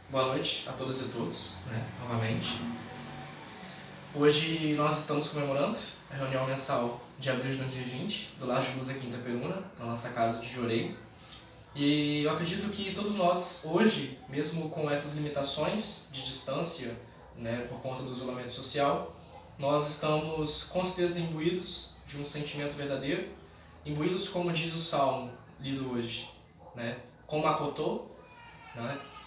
Boa noite a todas e todos, novamente. Hoje nós estamos comemorando a reunião mensal de abril de 2020 do Lar de Luz aqui em Itaperuna, na nossa casa de Jorei. E eu acredito que todos nós hoje, mesmo com essas limitações de distância, por conta do isolamento social, nós estamos com certeza imbuídos de um sentimento verdadeiro, imbuídos, como diz o Salmo lido hoje, com Makotô,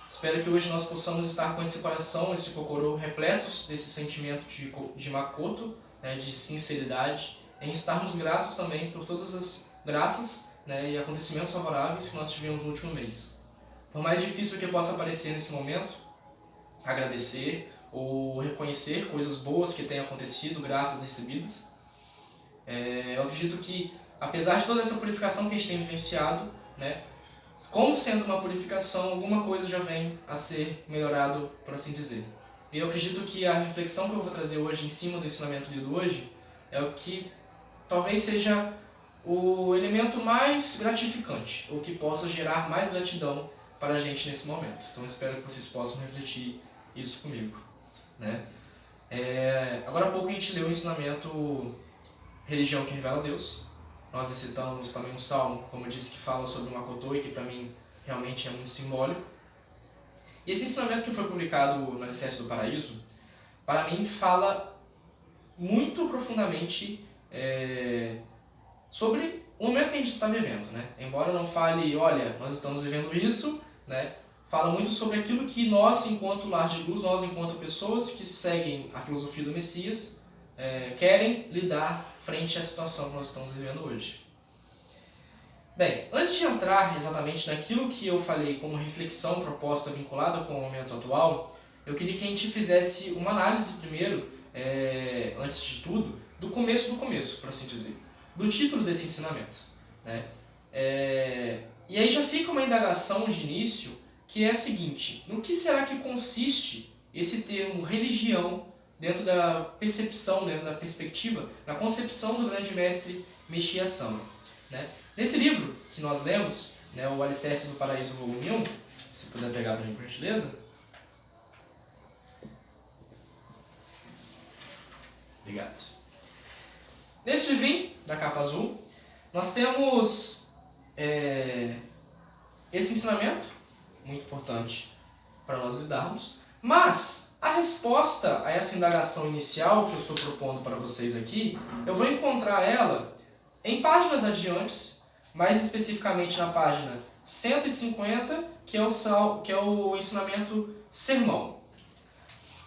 Espero que hoje nós possamos estar com esse coração, esse cocorô, repletos desse sentimento de Makoto, de sinceridade, em estarmos gratos também por todas as graças e acontecimentos favoráveis que nós tivemos no último mês. Por mais difícil que possa parecer nesse momento, agradecer ou reconhecer coisas boas que tenham acontecido, graças recebidas, eu acredito que, apesar de toda essa purificação que a gente tem vivenciado, como sendo uma purificação, alguma coisa já vem a ser melhorado, por assim dizer. E eu acredito que a reflexão que eu vou trazer hoje em cima do ensinamento lido hoje é o que talvez seja o elemento mais gratificante, ou que possa gerar mais gratidão para a gente nesse momento. Então espero que vocês possam refletir isso comigo. Agora há pouco a gente leu o ensinamento Religião que Revela Deus. Nós citamos também um salmo, como eu disse, que fala sobre o Makotô e que para mim realmente é muito simbólico. E esse ensinamento que foi publicado no Alicerce do Paraíso, para mim fala muito profundamente sobre o momento que a gente está vivendo. Embora não fale, olha, nós estamos vivendo isso, fala muito sobre aquilo que nós, enquanto lar de luz, nós, enquanto pessoas que seguem a filosofia do Messias, querem lidar frente à situação que nós estamos vivendo hoje. Bem, antes de entrar exatamente naquilo que eu falei como reflexão proposta vinculada com o momento atual, eu queria que a gente fizesse uma análise primeiro, antes de tudo, do começo, por assim dizer, do título desse ensinamento. E aí já fica uma indagação de início, que é a seguinte: no que será que consiste esse termo religião dentro da percepção, dentro da perspectiva, na concepção do grande mestre Meixia Sama? Nesse livro que nós lemos, o Alicerce do Paraíso, volume 1, se puder pegar para mim, por gentileza. Obrigado. Nesse livrinho, da capa azul, nós temos esse ensinamento, muito importante para nós lidarmos, mas a resposta a essa indagação inicial que eu estou propondo para vocês aqui, eu vou encontrar ela em páginas adiantes, mais especificamente na página 150, que é o ensinamento sermão.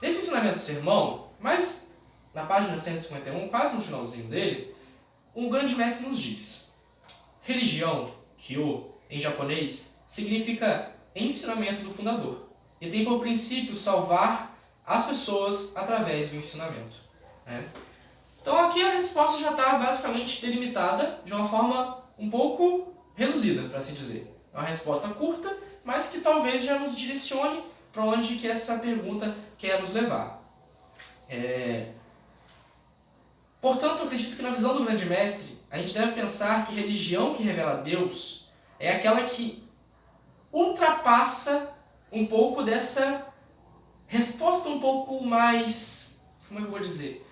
Nesse ensinamento sermão, mas na página 151, quase no finalzinho dele, um grande mestre nos diz: religião, Kyo, em japonês, significa ensinamento do fundador, e tem por princípio salvar as pessoas através do ensinamento. Então aqui a resposta já está basicamente delimitada de uma forma um pouco reduzida, para assim dizer. É uma resposta curta, mas que talvez já nos direcione para onde que essa pergunta quer nos levar. Portanto, eu acredito que na visão do grande mestre, a gente deve pensar que religião que revela Deus é aquela que ultrapassa um pouco dessa resposta um pouco mais, como é que eu vou dizer?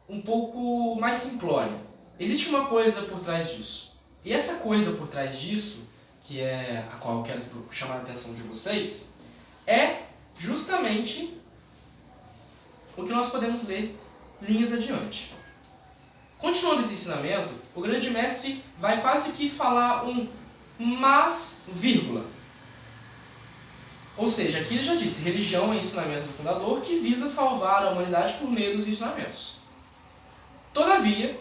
Um pouco mais simplória. Existe uma coisa por trás disso. E essa coisa por trás disso, que é a qual eu quero chamar a atenção de vocês, é justamente o que nós podemos ler linhas adiante. Continuando esse ensinamento, o grande mestre vai quase que falar um mas, vírgula. Ou seja, aqui ele já disse, religião é ensinamento do fundador que visa salvar a humanidade por meio dos ensinamentos. Todavia,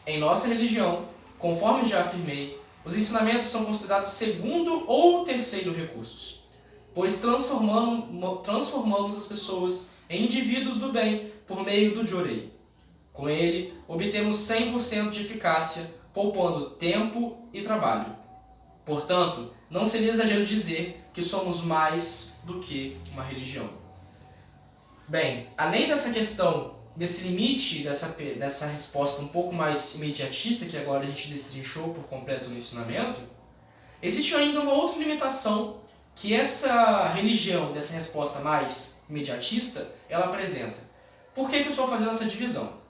em nossa religião, conforme já afirmei, os ensinamentos são considerados segundo ou terceiro recursos, pois transformamos as pessoas em indivíduos do bem por meio do Jorei. Com ele, obtemos 100% de eficácia, poupando tempo e trabalho. Portanto, não seria exagero dizer que somos mais do que uma religião. Bem, além dessa questão, desse limite, dessa resposta um pouco mais imediatista, que agora a gente destrinchou por completo no ensinamento, existe ainda uma outra limitação que essa religião, dessa resposta mais imediatista, ela apresenta. Por que eu estou fazendo essa divisão?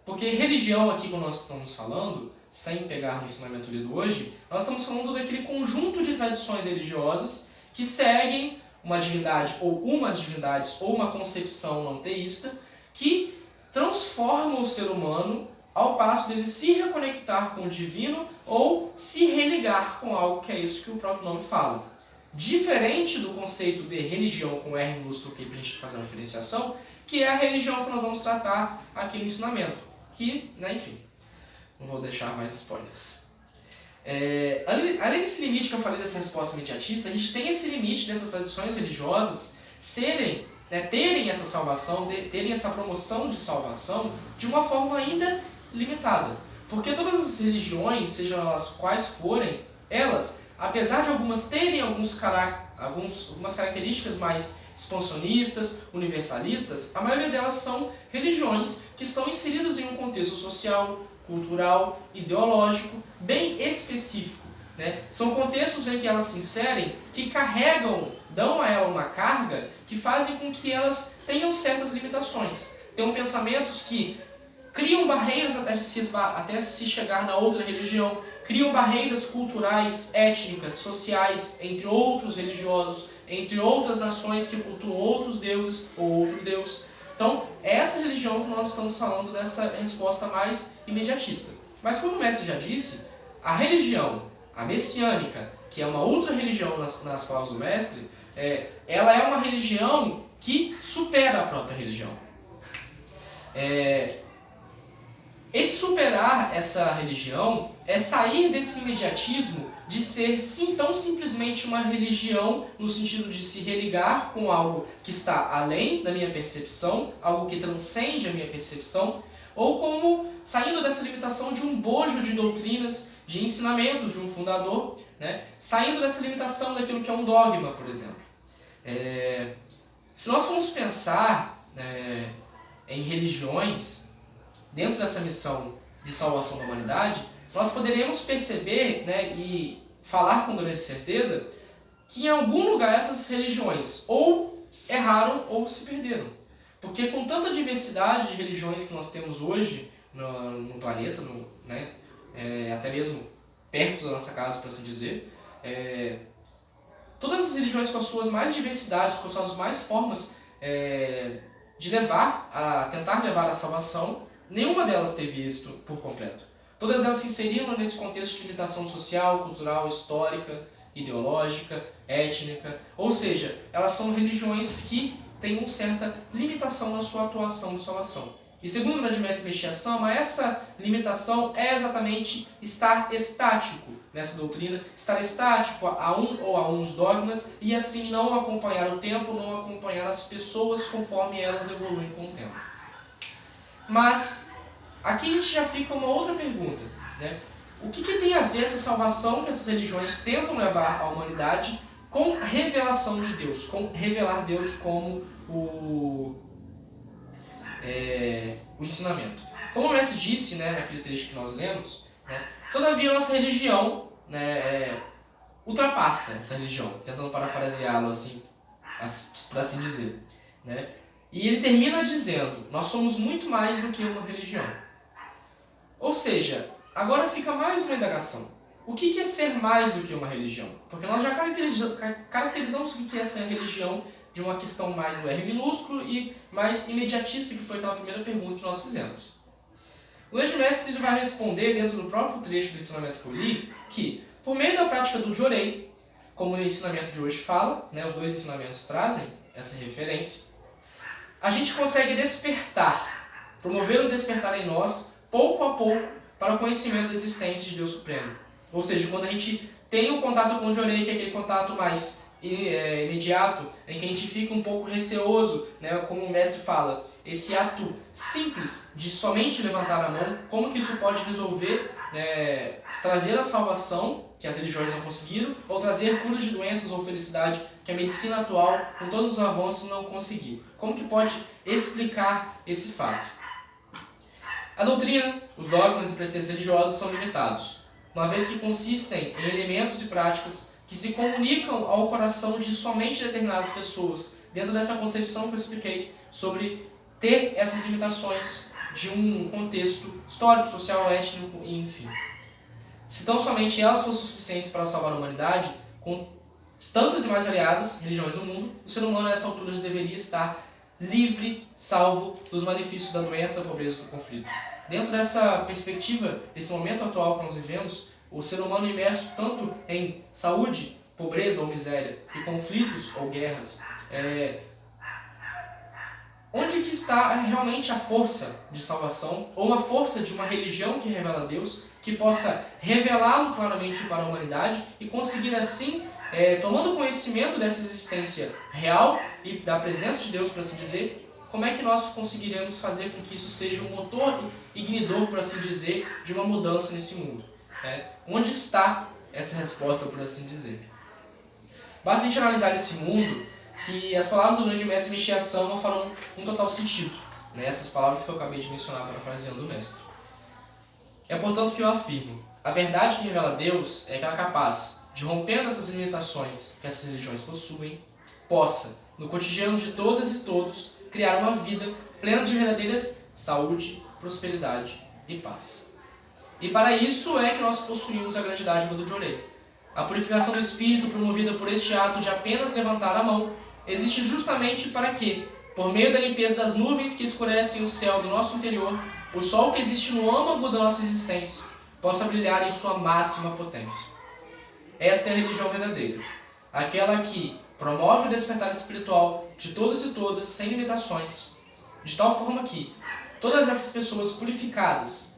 Porque religião aqui, quando nós estamos falando, sem pegar no ensinamento lido hoje, nós estamos falando daquele conjunto de tradições religiosas que seguem uma divindade ou umas divindades ou uma concepção não teísta que transforma o ser humano ao passo dele se reconectar com o divino ou se religar com algo, que é isso que o próprio nome fala. Diferente do conceito de religião com R minúsculo, que é para a gente fazer uma diferenciação, que é a religião que nós vamos tratar aqui no ensinamento. Que, enfim, não vou deixar mais spoilers. Além desse limite que eu falei dessa resposta imediatista, a gente tem esse limite dessas tradições religiosas terem essa salvação, terem essa promoção de salvação de uma forma ainda limitada. Porque todas as religiões, sejam elas quais forem, elas, apesar de algumas terem algumas características mais expansionistas, universalistas, a maioria delas são religiões que estão inseridas em um contexto social, cultural, ideológico, bem específico. São contextos em que elas se inserem, que dão a ela uma carga, que fazem com que elas tenham certas limitações. Tenham pensamentos que criam barreiras até se chegar na outra religião, criam barreiras culturais, étnicas, sociais, entre outros religiosos, entre outras nações que cultuam outros deuses ou outro Deus. Então, é essa religião que nós estamos falando dessa resposta mais imediatista. Mas como o mestre já disse, a religião, a messiânica, que é uma outra religião nas palavras do mestre, ela é uma religião que supera a própria religião. Esse superar essa religião é sair desse imediatismo de ser tão simplesmente uma religião no sentido de se religar com algo que está além da minha percepção, algo que transcende a minha percepção, ou como saindo dessa limitação de um bojo de doutrinas, de ensinamentos de um fundador, saindo dessa limitação daquilo que é um dogma, por exemplo. Se nós formos pensar em religiões dentro dessa missão de salvação da humanidade, nós poderemos perceber e falar com grande certeza que em algum lugar essas religiões ou erraram ou se perderam. Porque com tanta diversidade de religiões que nós temos hoje no planeta, até mesmo perto da nossa casa, por assim dizer, todas as religiões com as suas mais diversidades, com as suas mais formas de tentar levar a salvação, nenhuma delas teve êxito por completo. Todas elas se inseriram nesse contexto de limitação social, cultural, histórica, ideológica, étnica. Ou seja, elas são religiões que têm uma certa limitação na sua atuação de salvação. E segundo o grande mestre Meixia Sama, essa limitação é exatamente estar estático nessa doutrina, estar estático a um ou a uns dogmas e assim não acompanhar o tempo, não acompanhar as pessoas conforme elas evoluem com o tempo. Mas aqui a gente já fica uma outra pergunta, O que tem a ver essa salvação que essas religiões tentam levar à humanidade com a revelação de Deus, com revelar Deus como o ensinamento? Como o mestre disse, naquele trecho que nós lemos, todavia nossa religião ultrapassa essa religião, tentando parafraseá-lo assim, para assim dizer. E ele termina dizendo, nós somos muito mais do que uma religião. Ou seja, agora fica mais uma indagação. O que é ser mais do que uma religião? Porque nós já caracterizamos o que é ser religião de uma questão mais do R minúsculo e mais imediatista, que foi aquela primeira pergunta que nós fizemos. O grande mestre vai responder dentro do próprio trecho do ensinamento que eu li, que por meio da prática do Jorei, como o ensinamento de hoje fala, os dois ensinamentos trazem essa referência, a gente consegue despertar, promover um despertar em nós, pouco a pouco, para o conhecimento da existência de Deus Supremo. Ou seja, quando a gente tem o contato com o Jorei, que é aquele contato mais imediato, em que a gente fica um pouco receoso, como o mestre fala, esse ato simples de somente levantar a mão, como que isso pode resolver, trazer a salvação, que as religiões não conseguiram, ou trazer cura de doenças ou felicidade, que a medicina atual, com todos os avanços, não conseguiu. Como que pode explicar esse fato? A doutrina, os dogmas e preceitos religiosos são limitados, uma vez que consistem em elementos e práticas que se comunicam ao coração de somente determinadas pessoas, dentro dessa concepção que eu expliquei sobre ter essas limitações de um contexto histórico, social, étnico e enfim. Se tão somente elas fossem suficientes para salvar a humanidade, com tantas e mais variadas religiões no mundo, o ser humano a essa altura já deveria estar livre, salvo dos malefícios da doença, da pobreza e do conflito. Dentro dessa perspectiva, desse momento atual que nós vivemos, o ser humano imerso tanto em saúde, pobreza ou miséria, e conflitos ou guerras, onde que está realmente a força de salvação, ou uma força de uma religião que revela a Deus, que possa revelá-lo claramente para a humanidade e conseguir assim, tomando conhecimento dessa existência real e da presença de Deus, por assim dizer, como é que nós conseguiremos fazer com que isso seja um motor ignitor, por assim dizer, de uma mudança nesse mundo? Onde está essa resposta, por assim dizer? Basta a gente analisar esse mundo que as palavras do grande mestre Michel Sama farão um total sentido. Essas palavras que eu acabei de mencionar, parafraseando o mestre. É portanto que eu afirmo, a verdade que revela Deus é aquela capaz de, rompendo essas limitações que essas religiões possuem, possa, no cotidiano de todas e todos, criar uma vida plena de verdadeiras saúde, prosperidade e paz. E para isso é que nós possuímos a grande dádiva do Jorei. A purificação do espírito promovida por este ato de apenas levantar a mão existe justamente para que, por meio da limpeza das nuvens que escurecem o céu do nosso interior, o sol que existe no âmago da nossa existência possa brilhar em sua máxima potência. Esta é a religião verdadeira, aquela que promove o despertar espiritual de todos e todas sem limitações, de tal forma que todas essas pessoas purificadas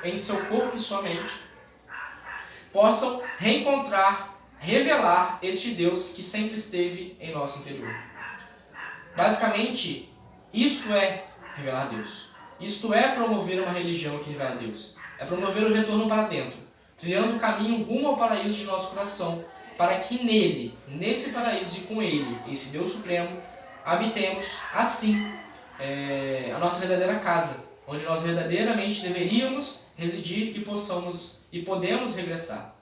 em seu corpo e sua mente possam reencontrar, revelar este Deus que sempre esteve em nosso interior. Basicamente, isso é revelar Deus. Isto é promover uma religião que revela Deus. É promover o retorno para dentro, trilhando o caminho rumo ao paraíso de nosso coração, para que nele, nesse paraíso e com ele, esse Deus Supremo, habitemos, assim, a nossa verdadeira casa, onde nós verdadeiramente deveríamos residir e podemos regressar.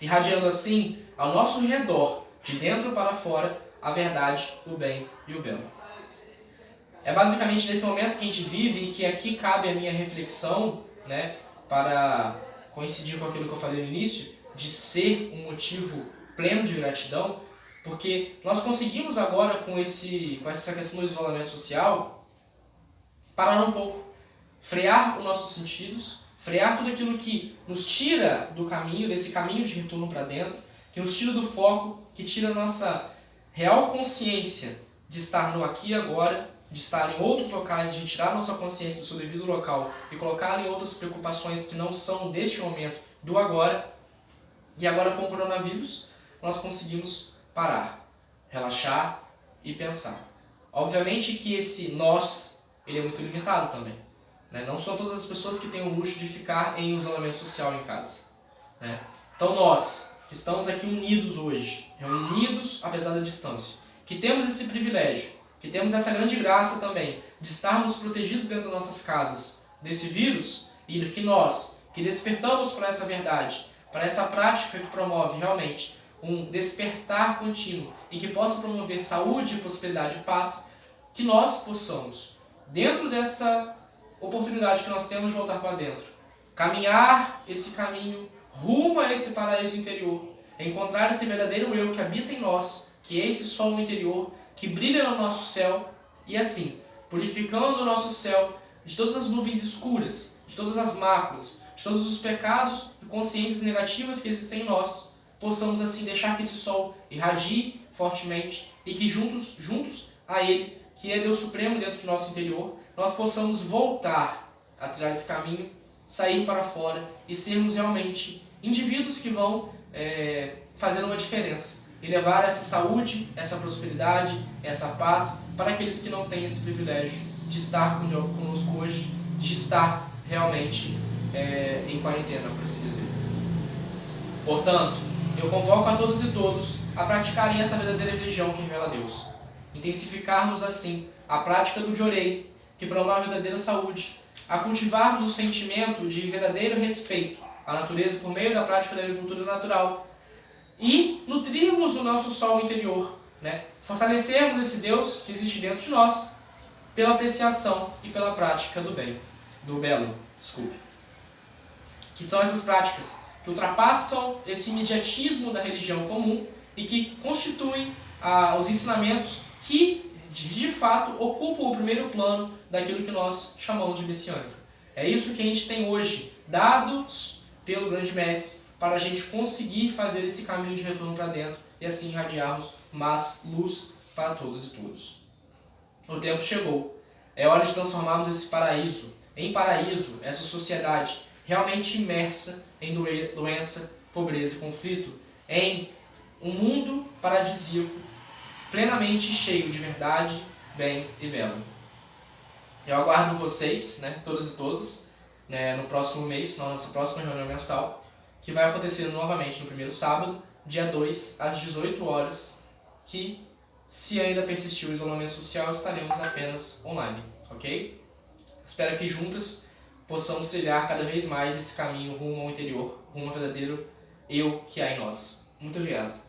Irradiando assim, ao nosso redor, de dentro para fora, a verdade, o bem e o belo. É basicamente nesse momento que a gente vive e que aqui cabe a minha reflexão, para coincidir com aquilo que eu falei no início, de ser um motivo pleno de gratidão, porque nós conseguimos agora, com essa questão do isolamento social, parar um pouco, frear os nossos sentidos, frear tudo aquilo que nos tira do caminho, desse caminho de retorno para dentro, que nos tira do foco, que tira a nossa real consciência de estar no aqui e agora, de estar em outros locais, de tirar nossa consciência do seu devido local e colocá-la em outras preocupações que não são deste momento, do agora. E agora com o coronavírus, nós conseguimos parar, relaxar e pensar. Obviamente que esse nós, ele é muito limitado também. Não são todas as pessoas que têm o luxo de ficar em isolamento social em casa. Então nós, que estamos aqui unidos hoje, reunidos apesar da distância, que temos esse privilégio, que temos essa grande graça também de estarmos protegidos dentro das nossas casas desse vírus, e que nós, que despertamos para essa verdade, para essa prática que promove realmente um despertar contínuo e que possa promover saúde, prosperidade e paz, que nós possamos, dentro dessa oportunidade que nós temos de voltar para dentro, caminhar esse caminho rumo a esse paraíso interior, encontrar esse verdadeiro eu que habita em nós, que é esse sol interior, que brilha no nosso céu, e assim, purificando o nosso céu de todas as nuvens escuras, de todas as máculas, de todos os pecados e consciências negativas que existem em nós, possamos assim deixar que esse sol irradie fortemente e que juntos a Ele, que é Deus Supremo dentro de nosso interior, nós possamos voltar a trilhar esse caminho, sair para fora e sermos realmente indivíduos que vão fazer uma diferença e levar essa saúde, essa prosperidade, essa paz para aqueles que não têm esse privilégio de estar conosco hoje, de estar realmente em quarentena, por assim dizer. Portanto, eu convoco a todos e todos a praticarem essa verdadeira religião que revela Deus. Intensificarmos assim a prática do Jorei, que promove a verdadeira saúde, a cultivarmos o sentimento de verdadeiro respeito à natureza por meio da prática da agricultura natural e nutrirmos o nosso sol interior, né? Fortalecermos esse Deus que existe dentro de nós pela apreciação e pela prática do bem, do belo, desculpe. Que são essas práticas que ultrapassam esse imediatismo da religião comum e que constituem os ensinamentos que, de fato, ocupam o primeiro plano daquilo que nós chamamos de messiânico. É isso que a gente tem hoje, dados pelo grande mestre, para a gente conseguir fazer esse caminho de retorno para dentro e assim irradiarmos mais luz para todas e todos. O tempo chegou. É hora de transformarmos esse paraíso em paraíso, essa sociedade realmente imersa em doença, pobreza e conflito, em um mundo paradisíaco, plenamente cheio de verdade, bem e belo. Eu aguardo vocês, né, todas e todos, né, no próximo mês, na nossa próxima reunião mensal, que vai acontecer novamente no primeiro sábado, dia 2, às 18 horas, que, se ainda persistir o isolamento social, estaremos apenas online, ok? Espero que juntas possamos trilhar cada vez mais esse caminho rumo ao interior, rumo ao verdadeiro eu que há em nós. Muito obrigado.